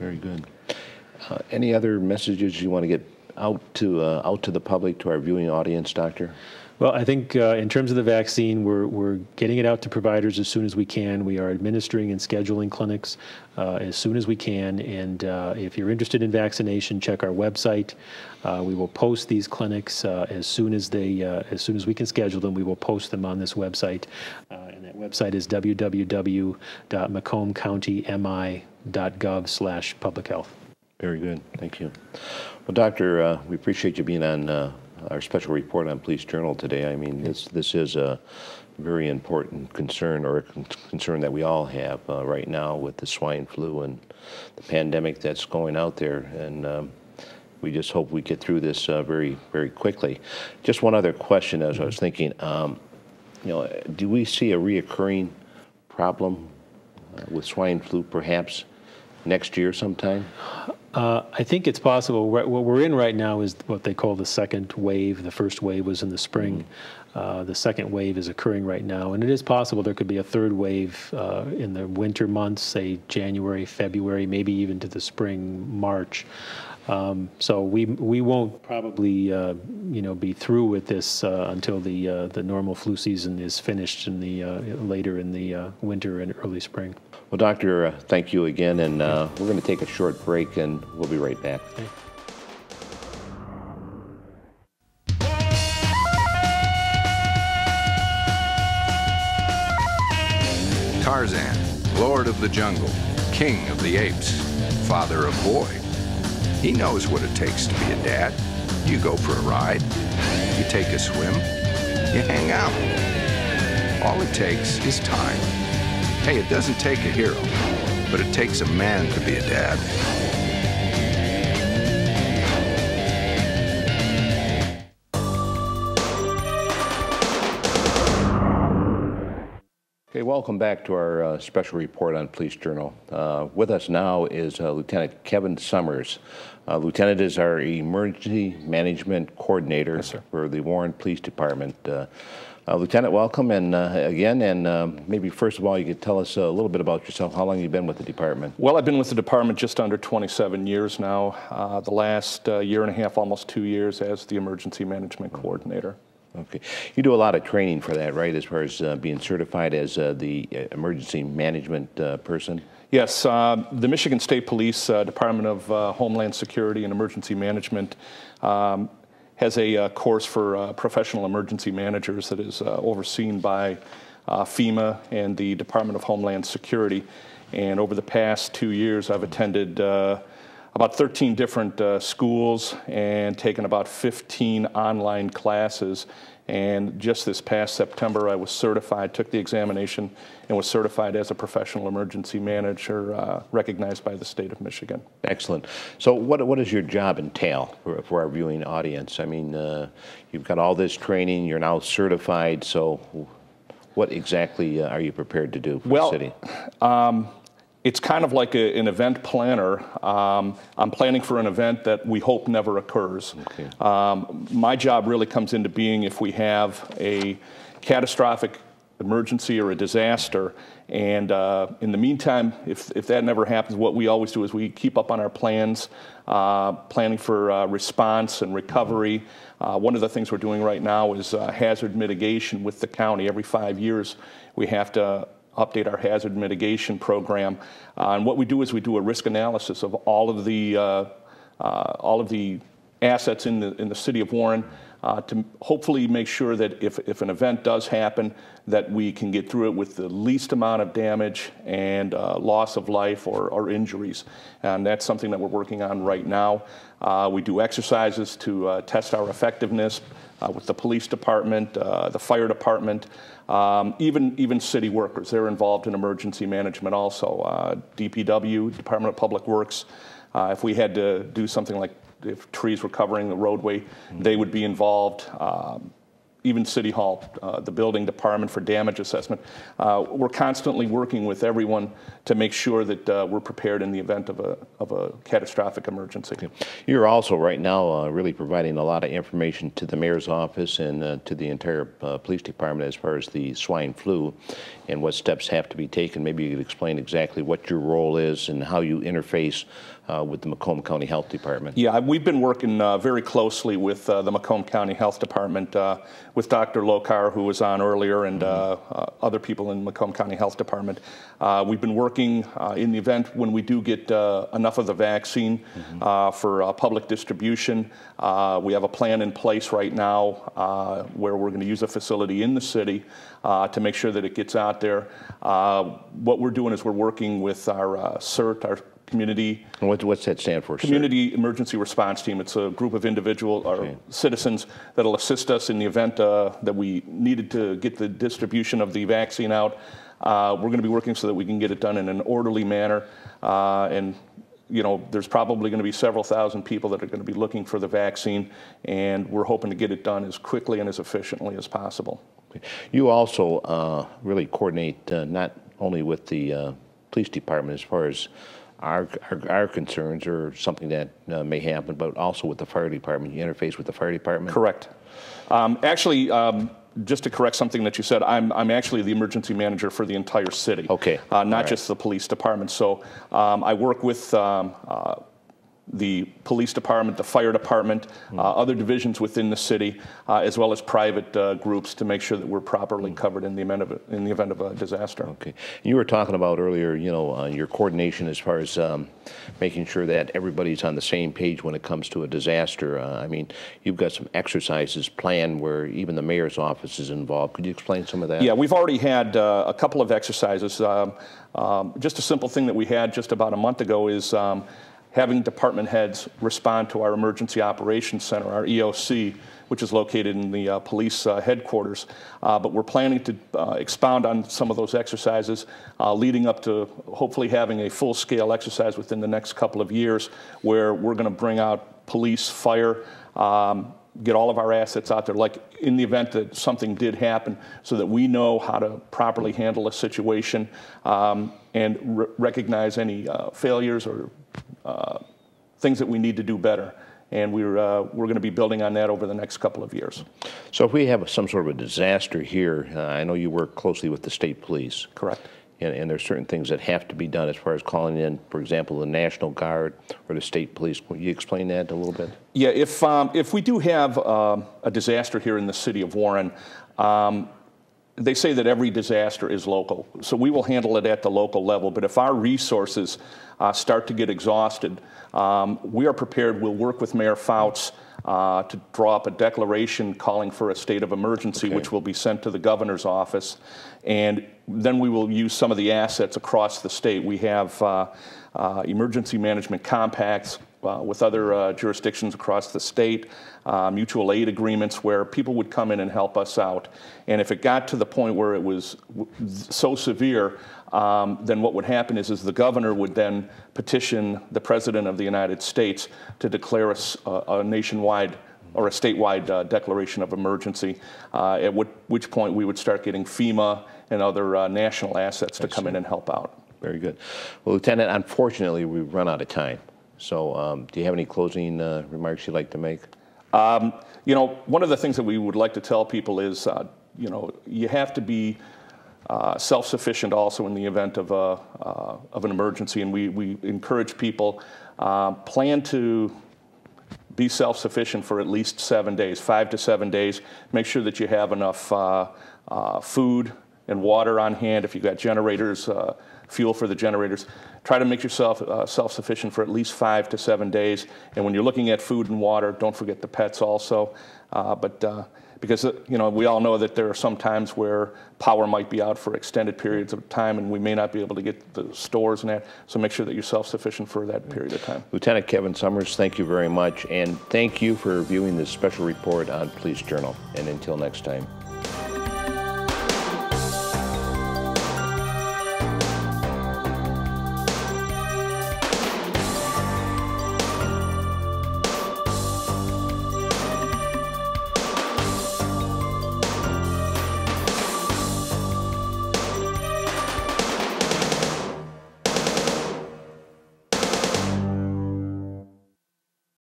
Very good. Any other messages you want to get out to the public, to our viewing audience, Doctor? Well, I think in terms of the vaccine, we're getting it out to providers as soon as we can. We are administering and scheduling clinics as soon as we can. And if you're interested in vaccination, check our website. We will post these clinics as soon as we can schedule them. We will post them on this website, and that website is www.macombcountymi.gov/publichealth. Very good. Thank you. Well, Doctor, we appreciate you being on our special report on Police Journal today. I mean, this is a very important concern, or a concern that we all have right now with the swine flu and the pandemic that's going out there. And we just hope we get through this very, very quickly. Just one other question, as I was thinking, do we see a reoccurring problem with swine flu perhaps next year sometime? I think it's possible. What we're in right now is what they call the second wave. The first wave was in the spring. The second wave is occurring right now, and it is possible there could be a third wave in the winter months, say January, February, maybe even to the spring, March. So we won't probably be through with this until the normal flu season is finished in the later in the winter and early spring. Well, Doctor, thank you again, and we're going to take a short break, and we'll be right back. Okay. Tarzan, Lord of the Jungle, King of the Apes, Father of Boy. He knows what it takes to be a dad. You go for a ride, you take a swim, you hang out. All it takes is time. Hey, it doesn't take a hero, but it takes a man to be a dad. Okay, welcome back to our special report on Police Journal. With us now is Lieutenant Kevin Sommers. Lieutenant is our Emergency Management Coordinator. Yes, sir. For the Warren Police Department. Lieutenant, welcome, and maybe first of all, you could tell us a little bit about yourself. How long have you been with the department? Well, I've been with the department just under 27 years now. The last year and a half, almost 2 years, as the Emergency Management Coordinator. Okay. You do a lot of training for that, right, as far as being certified as the emergency management person? Yes. The Michigan State Police Department of Homeland Security and Emergency Management has a course for professional emergency managers that is overseen by FEMA and the Department of Homeland Security. And over the past 2 years, I've attended about 13 different schools and taken about 15 online classes. And just this past September, I was certified, took the examination, and was certified as a professional emergency manager, recognized by the state of Michigan. Excellent. So what does your job entail for our viewing audience? I mean, you've got all this training, you're now certified, so what exactly are you prepared to do for the city? It's kind of like an event planner. I'm planning for an event that we hope never occurs. Okay. My job really comes into being if we have a catastrophic emergency or a disaster. And in the meantime, if that never happens, what we always do is we keep up on our plans, planning for response and recovery. One of the things we're doing right now is hazard mitigation with the county. Every 5 years, we have to update our hazard mitigation program. And what we do is we do a risk analysis of all of the assets in the city of Warren to hopefully make sure that if an event does happen, that we can get through it with the least amount of damage and loss of life or injuries. And that's something that we're working on right now. We do exercises to test our effectiveness with the police department, the fire department, even city workers. They're involved in emergency management also. DPW, Department of Public Works, if we had to do something like if trees were covering the roadway, they would be involved. even City Hall, the building department for damage assessment. We're constantly working with everyone to make sure that we're prepared in the event of a catastrophic emergency. You're also right now really providing a lot of information to the mayor's office and to the entire police department as far as the swine flu and what steps have to be taken. Maybe you could explain exactly what your role is and how you interface with the Macomb County Health Department. Yeah, we've been working very closely with the Macomb County Health Department, with Dr. Lokar, who was on earlier, and other people in the Macomb County Health Department. We've been working in the event when we do get enough of the vaccine for public distribution. We have a plan in place right now where we're going to use a facility in the city to make sure that it gets out there. What we're doing is we're working with our CERT, our community. What's that stand for? Community Emergency Response Team. It's a group of individual or citizens that'll assist us in the event that we needed to get the distribution of the vaccine out. We're going to be working so that we can get it done in an orderly manner. And you know, there's probably going to be several thousand people that are going to be looking for the vaccine, and we're hoping to get it done as quickly and as efficiently as possible. You also really coordinate not only with the police department as far as our concerns or something that may happen, but also with the fire department. You interface with the fire department? Correct. Actually, just to correct something that you said, I'm actually the emergency manager for the entire city. Okay. Not just the police department. So I work with the police department, the fire department, other divisions within the city, as well as private groups to make sure that we're properly covered in the event of a disaster. Okay. You were talking about earlier, you know, your coordination as far as making sure that everybody's on the same page when it comes to a disaster. I mean, you've got some exercises planned where even the mayor's office is involved. Could you explain some of that? Yeah, we've already had a couple of exercises. Just a simple thing that we had just about a month ago is having department heads respond to our Emergency Operations Center, our EOC, which is located in the police headquarters. But we're planning to expound on some of those exercises, leading up to hopefully having a full-scale exercise within the next couple of years, where we're going to bring out police, fire, get all of our assets out there, like in the event that something did happen, so that we know how to properly handle a situation and recognize any failures or things that we need to do better. And we're going to be building on that over the next couple of years. So if we have some sort of a disaster here, I know you work closely with the state police. Correct. And there's certain things that have to be done as far as calling in, for example, the National Guard or the state police. Will you explain that a little bit? Yeah, if we do have a disaster here in the city of Warren, they say that every disaster is local. So we will handle it at the local level. But if our resources start to get exhausted, we are prepared. We'll work with Mayor Fouts to draw up a declaration calling for a state of emergency, which will be sent to the governor's office. And then we will use some of the assets across the state. We have emergency management compacts with other jurisdictions across the state, mutual aid agreements where people would come in and help us out. And if it got to the point where it was so severe, then what would happen is the governor would then petition the President of the United States to declare a nationwide or a statewide declaration of emergency, at which point we would start getting FEMA and other national assets to come in and help out. Very good. Well, Lieutenant, unfortunately, we've run out of time. So do you have any closing remarks you'd like to make? You know, one of the things that we would like to tell people is, you know, you have to be self-sufficient also in the event of an emergency, and we encourage people plan to be self-sufficient for at least 7 days, 5 to 7 days. Make sure that you have enough food and water on hand. If you've got generators, fuel for the generators, try to make yourself self-sufficient for at least 5 to 7 days. And when you're looking at food and water, don't forget the pets also. Because you know, we all know that there are some times where power might be out for extended periods of time, and we may not be able to get the stores and that. So make sure that you're self-sufficient for that period of time. Lieutenant Kevin Sommers, thank you very much, and thank you for viewing this special report on Police Journal. And until next time.